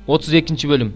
32 bölüm.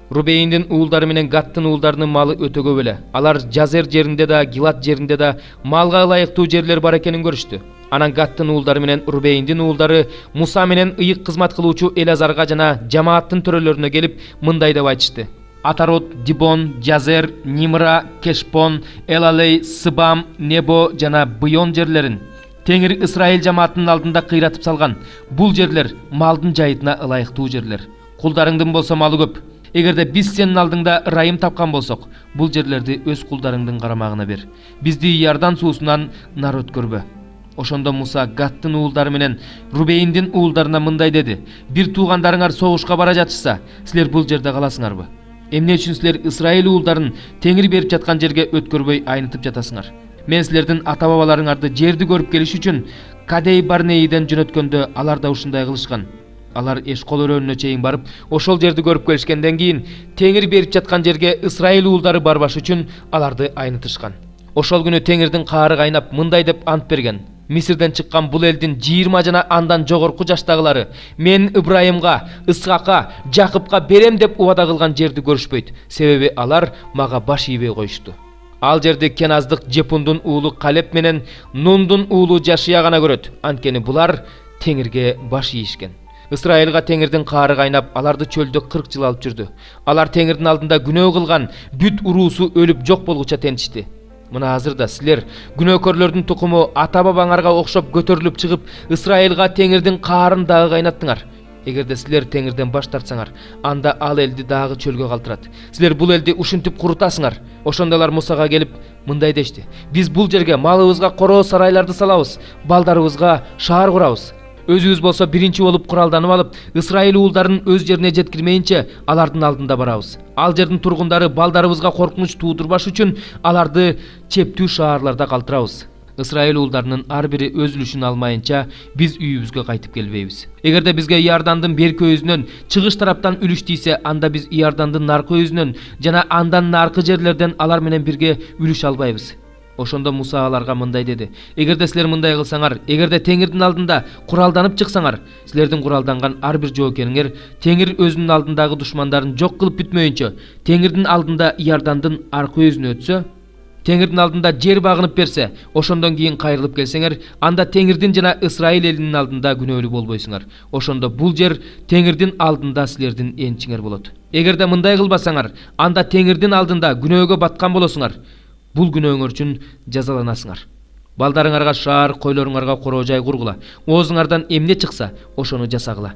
Рубейндин уулдары менен Гаттын уулдарынын малы өтө көп эле. Алар Жазер жеринде да, Гилат жеринде да малга ылайыктуу жерлер бар экенин көрүштү. Анан Гаттын уулдары менен Рубейндин уулдары Муса менен ыйык кызмат кылуучу Элазарга жана жамааттын төрөлөрүнө келип мындай деп айтышты: Атарот, Дибон, Жазер, Нимра, Кешпон, Элалей, Сыбам, Небо жана Быйон жерлерин Теңир Исраил жамаатынын алдында кыйратып салган. Бул жерлер малдын жайытына ылайыктуу жерлер. Кулдарыңдын болсо малы көп. Эгерде биз сенин алдыңда ырайым тапкан болсок, бул жерлерди өз кулдарыңдын карамагына бер. Бизди Иордан суусунан нар өткөрбө. Ошондо Муса Гаттын уулдары менен Рубейндин уулдарына мындай деди: Бир туугандарыңар согушка бара жатышса, силер бул жерде каласыңарбы? Эмне үчүн силер Исраил уулдарын Теңир берип жаткан жерге өткөрбөй айнытып жатасыңар? Мен силердин ата-бабаларыңарды жерди көрүп келиш үчүн Кадей Барнеиден жөнөткөндө алар да ушундай кылышкан. Алар Эшкол өрөөнүнө чейин барып, ошол жерди көрүп келишкенден кийин Теңир берип жаткан жерге Исраил уулдары барбаш үчүн аларды айнытышкан. Ошол күнү Теңирдин каары кайнап мындай деп ант берген: Мисирден чыккан бул элдин 20 жана андан жогорку жаштагылары мен Ибрайымга, Исхакка, Жакыпка берем деп убада кылган жерди көрүшпөйт. Себеби алар мага баш ийбей коюшту. Ал жерди Кеназдык Жепундун уулу Калеп менен Нундун уулу Жашия гана көрөт. Анткени булар Теңирге баш ийишкен. Исраилга Теңирдин каары кайнап, аларды чөлдө 40 жыл алып жүрдү. Алар Теңирдин алдында күнөө кылган бүт уруусу өлүп жок болгуча тентишти. Мына азыр да силер күнөөкөрлөрдүн тукуму ата-бабаңарга окшоп көтөрүлүп чыгып, Исраилга Теңирдин каарын дагы кайнаттыңар. Эгерде силер Теңирден баш тартсаңар, анда ал элди дагы чөлгө калтырат. Силер бул элди ушинтип курутасыңар. Ошондо алар Мусага келип мындай дешти: Биз бул жерге малыбызга короо сарайларды салабыз, балдарыбызга шаар курабыз. Өзүбүз болсо биринчи болуп куралданып алып, Исраил уулдарын өз жерине жеткирмейинче алардын алдында барабыз. Ал жердин тургундары балдарыбызга коркунуч туудурбаш үчүн аларды чептүү шаарларда калтырабыз. Исраил уулдарынын ар бири өз үлүшүн алмайынча биз үйүбүзгө кайтып келбейбиз. Эгерде бизге Иордандын берки өзүнөн чыгыш тараптан үлүш тийсе, анда биз Иордандын наркы өзүнөн жана андан наркы жерлерден алар менен бирге үлүш албайбыз. Ошондо Муса аларга мындай деди: Эгерде силер мындай кылсаңар, эгерде Теңирдин алдында куралданып чыксаңар, силердин куралданган ар бир жоокериңер Теңир өзүнүн алдындагы душмандарын жок кылып бүтмөйүнчө, Теңирдин алдында Иордандын аркы өзүнө өтсө, Теңирдин алдында жер багынып берсе, ошондон кийин кайрылып келсеңер, анда Теңирдин жана Исраил элинин алдында күнөөлүү болбойсуңар. Ошондо бул жер Теңирдин алдында силердин энчиңер болот. Эгерде мындай кылбасаңар, анда Теңирдин алдында күнөөгө баткан болосуңар. Бул күнөөңөр үчүн жазаланасыңар. Балдарыңарга шаар, койлоруңарга короо жай кургула. Оозуңардан эмне чыкса, ошону жасагыла.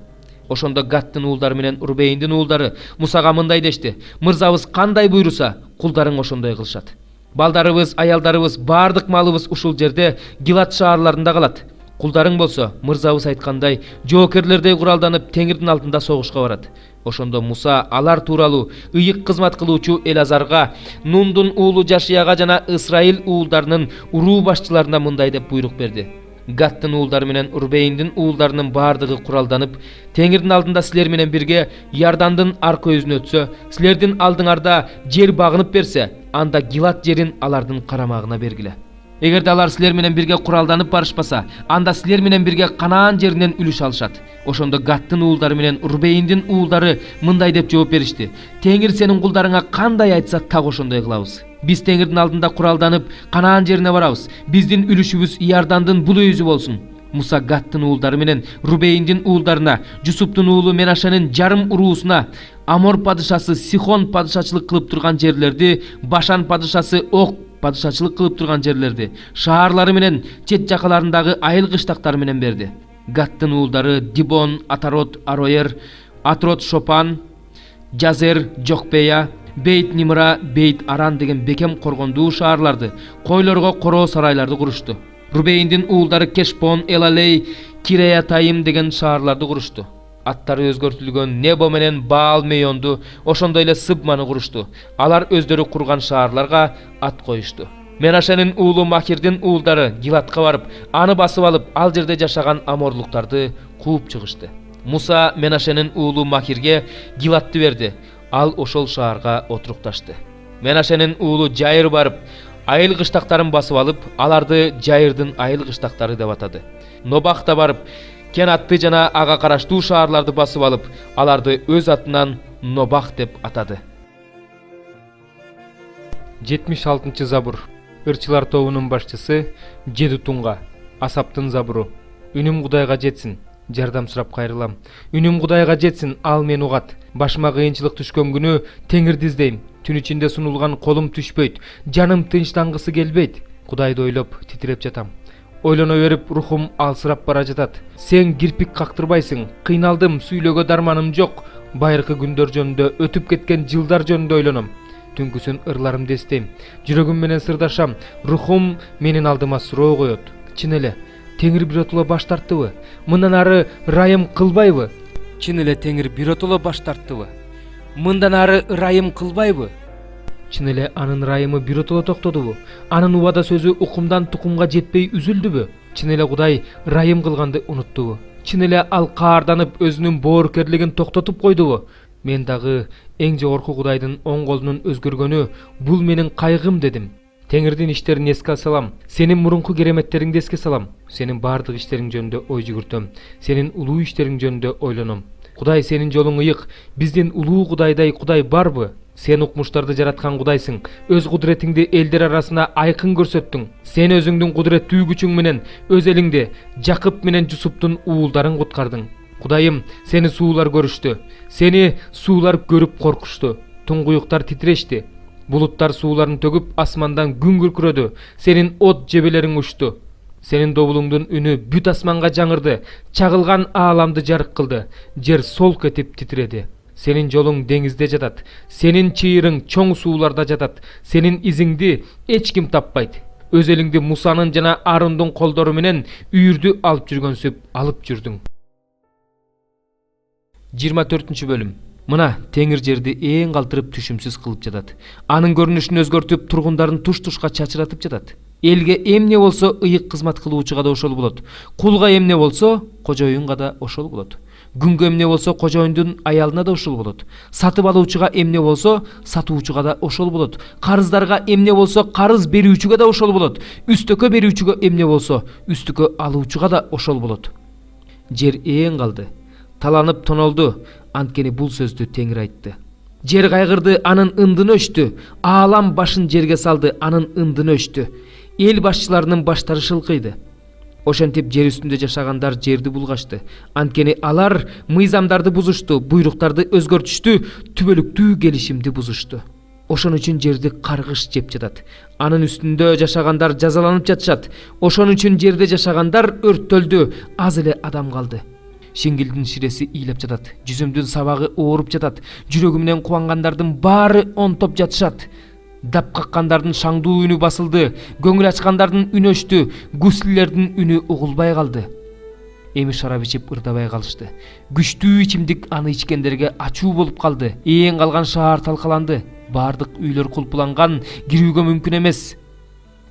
Ошондо Гаттын уулдары менен Рубейндин уулдары Мусага мындай дешти: Мырзабыз кандай буйруса, кулдарың ошондой кылышат. Балдарыбыз, аялдарыбыз, бардык малыбыз ушул жерде Гилат шаарларында калат. Кулдарың болсо, мырзабыз айткандай, жоокерлердей куралданып Теңирдин алдында согушка барат. Ошондо Муса алар тууралуу ыйык кызмат кылуучу Элазарга, Нундун уулу Жашияга жана Исраил уулдарынын уруу башчыларына мындай деп буйрук берди: Гаттын уулдары менен Рубейндин уулдарынын бардыгы куралданып, Теңирдин алдында силер менен бирге Иордандын аркы өзүнө өтсө, силердин алдыңарда жер багынып берсе, анда Гилат жерин алардын карамагына бергиле. Эгерде алар силер менен бирге куралданып барышпаса, анда силер менен бирге Канаан жеринен үлүш алышат. Ошондо Гаттын уулдары менен Рубейндин уулдары мындай деп жооп беришти: Теңир сенин кулдарыңа кандай айтса так ошондой кылабыз. Биз Теңирдин алдында куралданып Канаан жерине барабыз. Биздин үлүшүбүз Иордандын бул өзү болсун. Муса Гаттын уулдары менен Рубейндин уулдарына, Жусуптун уулу Менашенин жарым уруусуна, Амор падышасы Сихон падышачылык кылып турган жерлерди, Башан падышасы Ог падышачылык кылып турган жерлерди, шаарлары менен чет жакаларындагы айыл кыштактары менен берди. Гаттын уулдары Дибон, Атарот, Ароер, Атрот Шопан, Жазер, Жокпея, Бейт Нимра, Бейт Аран деген бекем коргондуу шаарларды, койлорго короо сарайларды курушту. Рубейндин уулдары Кешпон, Элалей, Киреятайым деген шаарларды курушту. Аттары өзгөртүлгөн Небо менен Баал Мейонду, ошондой эле Сыбманы курушту. Алар өздөрү курган шаарларга ат коюшту. Менашенин уулу Махирдин уулдары Гилатка барып, аны басып алып, ал жерде жашаган аморлуктарды кууп чыгышты. Муса Менашенин уулу Махирге Гилатты берди. Ал ошол шаарга отурукташты. Менашенин уулу Жайыр барып, айыл кыштактарын басып алып, аларды Жайырдын айыл кыштактары деп атады. Нобах да барып, кен атты жана ага караштуу шаарларды басып алып, аларды өз атынан Нобах деп атады. 76 забур. Ырчылар тобунун башчысы Жедутунга. Асаптын забуру. Үнүм Кудайга жетсин. Жардам сурап кайрылам. Үнүм Кудайга жетсин, ал мени угат. Башыма кыйынчылык түшкөн күнү Теңирди издейм. Түн ичинде сунулган колум түшпөйт. Жаным тынчтангысы келбейт. Кудайды ойлоп титиреп жатам. Ойлоно берип рухум алсырап бара жатат. Сен кирпик кактырбайсың. Кыйналдым, сүйлөгө дарманым жок. Байыркы күндөр жөнүндө, өтүп кеткен жылдар жөнүндө ойлоном. Түнкүсүн ырларымды эстейм. Жүрөгүм менен сырдашам. Рухум менин алдыма суроо коет. Чын эле, Теңир биротоло баш тарттыбы? Мындан ары ырайым кылбайбы? Чын эле Теңир биротоло баш тарттыбы? Мындан ары ырайым кылбайбы? Чын эле анын ырайымы биротоло токтодубу? Анын убада сөзү укумдан тукумга жетпей үзүлдүбү? Чын эле Кудай ырайым кылганды унуттубу? Чын эле ал каарданып өзүнүн боорукерлигин токтотуп койдубу? Мен дагы эң жогорку Кудайдын оң колунун өзгөргөнү бул менин кайгым дедим. Теңирдин иштерин эске салам. Сенин мурунку кереметтериңди эске салам. Сенин бардык иштериң жөнүндө ой жүгүртөм. Сенин улуу иштериң жөнүндө ойлоном. Кудай, сенин жолуң ыйык. Биздин улуу Кудайдай Кудай барбы? Сен укмуштарды жараткан Кудайсың. Өз кудуретиңди элдер арасына айкын көрсөттүң. Сен өзүңдүн кудуреттүү күчүң менен өз элиңди Жакып менен Жусуптун уулдарын куткардың. Кудайым, сени суулар көрүштү. Сени суулар көрүп коркушту. Туңгуюктар титирешти. Булуттар сууларын төгүп асмандан күн күркүрөдү. Сенин от жебелериң учту. Сенин добулуңдун үнү бүт асманга жаңырды. Чагылган ааламды жарык кылды. Жер солк этип титиреди. Сенин жолуң деңизде жатат. Сенин чыйырың чоң сууларда жатат. Сенин изиңди эч ким таппайт. Өз элиңди Мусанын жана Арундун колдору менен үйүрдү алып жүргөнсүп алып жүрдүң. 24 бөлүм. Мына Теңир жерди эң калтырып түшүмсүз кылып жатат. Анын көрүнүшүн өзгөртүп, тургундарын туш-тушка чачыратып жатат. Элге эмне болсо ыйык кызмат кылуучуга да ошол болот. Кулга эмне болсо кожоюнга да ошол болот. Күнгө эмне болсо кожоюндун аялына да ошол болот. Сатып алуучуга эмне болсо сатуучуга да ошол болот. Карыздарга эмне болсо карыз берүүчүгө да ошол болот. Үстөккө берүүчүгө эмне болсо үстүккө алуучуга да ошол болот. Жер эң калды. Таланып тонолду. Анткени бул сөздү Теңир айтты. Жер кайгырды, анын ындыны өчтү. Аалам башын жерге салды, анын ындыны өчтү. Эл башчыларынын баштары шылкыйды. Ошентип жер үстүндө жашагандар жерди булгашты. Анткени алар мыйзамдарды бузушту, буйруктарды өзгөртүштү, түбөлүктүү келишимди бузушту. Ошон үчүн жерди каргыш жеп жатат. Анын үстүндө жашагандар жазаланып жатышат. Ошон үчүн жерде жашагандар өрттөлдү, аз эле адам калды. Шеңгелдин ширеси ыйлап жатат. Жүзүмдүн сабагы ооруп жатат. Жүрөгү менен кубангандардын баары онтоп жатышат. Дап каккандардын шаңдуу үнү басылды. Көңүл ачкандардын үнү өчтү. Гуслилердин үнү угулбай калды. Эми шарап ичип ырдабай калышты. Күчтүү ичимдик аны ичкендерге ачуу болуп калды. Эң калган шаар талкаланды. Бардык үйлөр кулпуланган, кирүүгө мүмкүн эмес.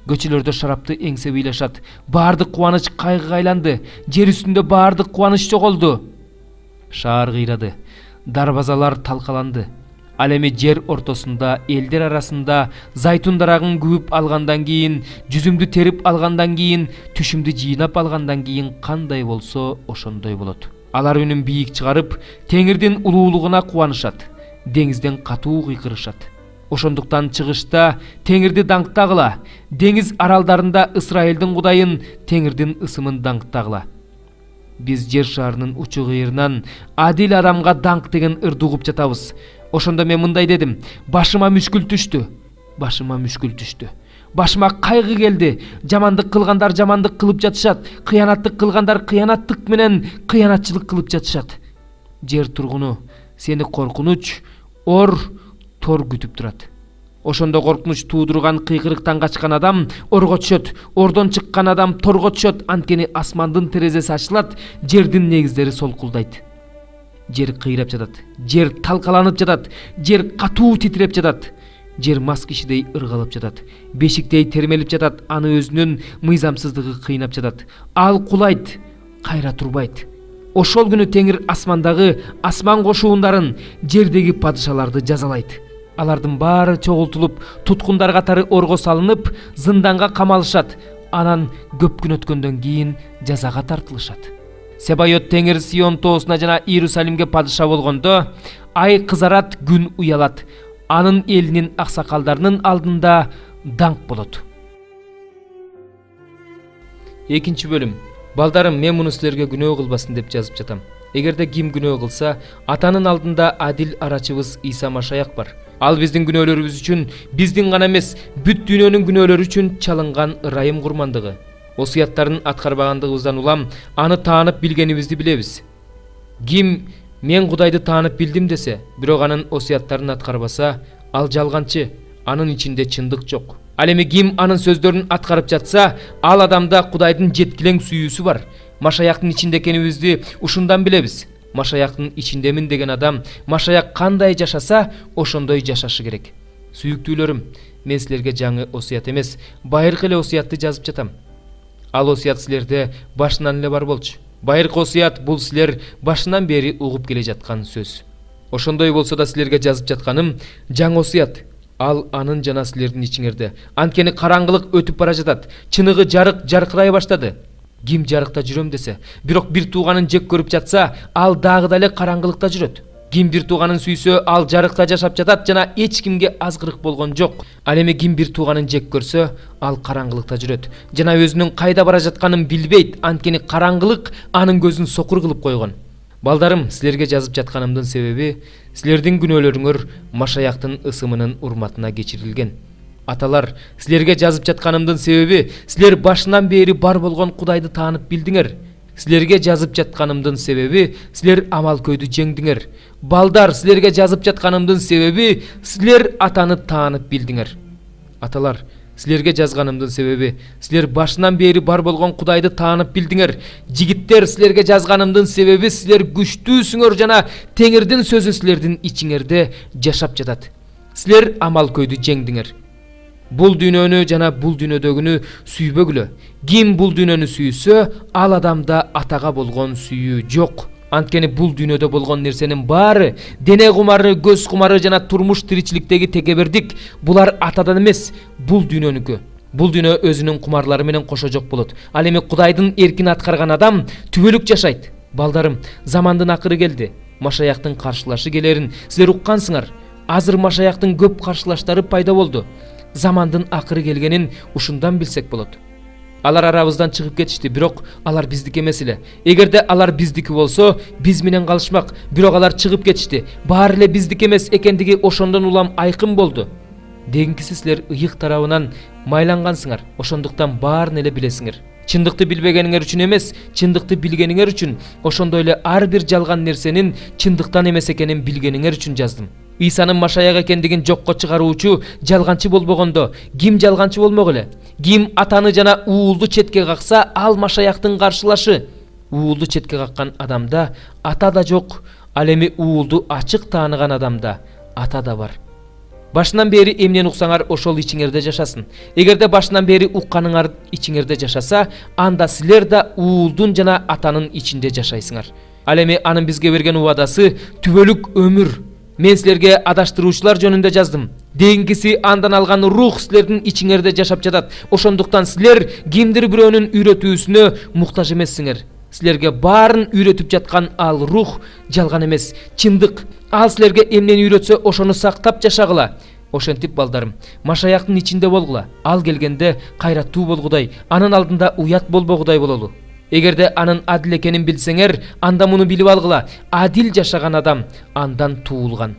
Көчөлөрдө шарапты эңсе ыйлашат. Бардык кубаныч кайгыга айланды. Жер үстүндө бардык кубаныч жоголду. Шаар кыйрады. Дарбазалар талкаланды. Ал эми жер ортосунда, элдер арасында зайтун дарагын күбүп алгандан кийин, жүзүмдү терип алгандан кийин, түшүмдү жыйнап алгандан кийин кандай болсо ошондой болот. Алар үнүн бийик чыгарып, Теңирдин улуулугуна кубанышат. Деңизден катуу кыйкырышат. Ошондуктан чыгышта Теңирди даңктагыла. Деңиз аралдарында Ысрайылдын Кудайын, Теңирдин ысымын даңктагыла. Биз жер шарынын учу кыйырынан адил адамга даңк деген ырды угуп жатабыз. Ошондо мен мындай дедим: башыма мүшкүл түштү. Башыма мүшкүл түштү. Башыма кайгы келди. Жамандык кылгандар жамандык кылып жатышат. Кыянаттык кылгандар кыянаттык менен кыянатчылык кылып жатышат. Жер тургуну, сени коркунуч, ор, тор күтүп турат. Ошондо коркунуч туудурган кыйкырыктан качкан адам орго түшөт, ордон чыккан адам торго түшөт. Анткени асмандын терезеси ачылат, жердин негиздери солкулдайт. Жер кыйрап жатат, жер талкаланып жатат, жер катуу титиреп жатат. Жер мас кишидей ыргалып жатат, бешиктей термелип жатат, аны өзүнүн мыйзамсыздыгы кыйнап жатат. Ал кулайт, кайра турбайт. Ошол күнү Теңир асмандагы асман кошуундарын, жердеги падышаларды жазалайт. Алардын баары чогултулуп, туткундар катары орго салынып, зынданга камалышат. Анан көп күн өткөндөн кийин жазага тартылышат. Себайот теңир Сион тоосуна жана Иерусалимге падыша болгондо, ай кызарат, күн уялат. Анын элинин аксакалдарынын алдында даңк болот. Экинчи бөлүм. Балдарым, мен муну силерге күнөө кылбасын деп жазып жатам. Эгерде ким күнөө кылса, атанын алдында адил арачыбыз Иса Машаяк бар. Ал биздин күнөөлөрүбүз үчүн, биздин гана эмес, бүт дүйнөнүн күнөөлөрү үчүн чалынган ырайым курмандыгы. Осуяттарын аткарбагандыгыбыздан улам аны таанып билгенибизди билебиз. Ким мен Кудайды таанып билдим десе, бирок анын осуяттарын аткарбаса, ал жалганчы, анын ичинде чындык жок. Ал эми ким анын сөздөрүн аткарып жатса, ал адамда Кудайдын жеткилең сүйүүсү бар. Машаяктын ичинде экенибизди ушундан билебиз. Машаяктын ичиндемин деген адам Машаяк кандай жашаса, ошондой жашашы керек. Сүйүктүүлөрүм, мен силерге жаңы осуят эмес, байыркы эле осуятты жазып жатам. Ал осуят силерде башынан эле бар болчу. Байыркы осуят бул силер башынан бери угуп келе жаткан сөз. Ошондой болсо да силерге жазып жатканым жаңы осуят. Ал анын жана силердин ичиңерде. Анткени караңгылык өтүп бара жатат. Чыныгы жаркырай баштады. Ким жарыкта жүрөм десе, бирок бир тууганын жек көрүп жатса, ал дагы деле караңгылыкта жүрөт. Ким бир тууганын сүйсө, ал жарыкта жашап жатат жана эч кимге азгырык болгон жок. Ал эми ким бир тууганын жек көрсө, ал караңгылыкта жүрөт жана өзүнүн кайда бара жатканын билбейт, анткени караңгылык анын көзүн сокур кылып койгон. Балдарым, силерге жазып жатканымдын себеби, силердин күнөөлөрүңөр Машаяктын ысымынын урматына кечирилген. Аталар, силерге жазып жатканымдын себеби, силер башынан бери бар болгон Кудайды таанып билдиңер. Силерге жазып жатканымдын себеби, силер амал көйдү жеңдиңер. Балдар, силерге жазып жатканымдын себеби, силер атаны таанып билдиңер. Аталар, силерге жазганымдын себеби, силер башынан бери бар болгон Кудайды таанып билдиңер. Жигиттер, силерге жазганымдын себеби, силер күчтүүсүңөр жана Теңирдин сөзү силердин ичиңерде жашап жатат. Силер амал көйдү жеңдиңер. Бул дүйнөнү жана бул дүйнөдөгүнү сүйбөгүлө. Ким бул дүйнөнү сүйсө, ал адамда атага болгон сүйүү жок. Анткени бул дүйнөдө болгон нерсенин баары, дене кумары, көз кумары жана турмуш тиричиликтеги текебердик, булар атадан эмес, бул дүйнөнүкү. Бул дүйнө өзүнүн кумарлары менен кошо жок болот. Ал эми Кудайдын эркин аткарган адам түбөлүк жашайт. Балдарым, замандын акыры келди. Машаяктын каршылашы келерин силер уккансыңар. Азыр Машаяктын көп каршылаштары пайда болду. Замандын акыры келгенин ушундан билсек болот. Алар арабыздан чыгып кетишти, бирок алар биздики эмес эле. Эгерде алар биздики болсо, биз менен калышмак, бирок алар чыгып кетишти. Баары эле биздики эмес экендиги ошондон улам айкын болду. Дегенкиси силер ыйык тарабынан майлангансыңар, ошондуктан баарын эле билесиңер. Чындыкты билбегениңер үчүн эмес, чындыкты билгениңер үчүн, ошондой эле ар бир жалган нерсенин чындыктан эмес экенин билгениңер үчүн жаздым. Исанын Машаяк экендигин жокко чыгаруучу жалганчы болбогондо, ким жалганчы болмок эле? Ким атаны жана уулду четке какса, ал Машаяктын каршылашы. Уулду четке каккан адамда ата да жок, ал эми уулду ачык тааныган адамда ата да бар. Башынан бери эмнени уксаңар, ошол ичиңерде жашасын. Эгерде башынан бери укканыңар ичиңерде жашаса, анда силер да уулдун жана атанын ичинде жашайсыңар. Ал эми анын бизге берген убадасы түбөлүк өмүр. Мен силерге адаштыруучулар жөнүндө жаздым. Дегенкиси андан алган рух силердин ичиңерде жашап жатат. Ошондуктан силер кимдир бирөөнүн үйрөтүүсүнө муктаж эмессиңер. Силерге баарын үйрөтүп жаткан ал рух жалган эмес, чындык. Ал силерге эмнени үйрөтсө, ошону сактап жашагыла. Ошентип балдарым, Машаяктын ичинде болгула. Ал келгенде кайраттуу болгудай, анын алдында уят болбогудай бололу. Эгерде анын адил экенин билсеңер, анда муну билип алгыла. Адил жашаган адам андан туулган.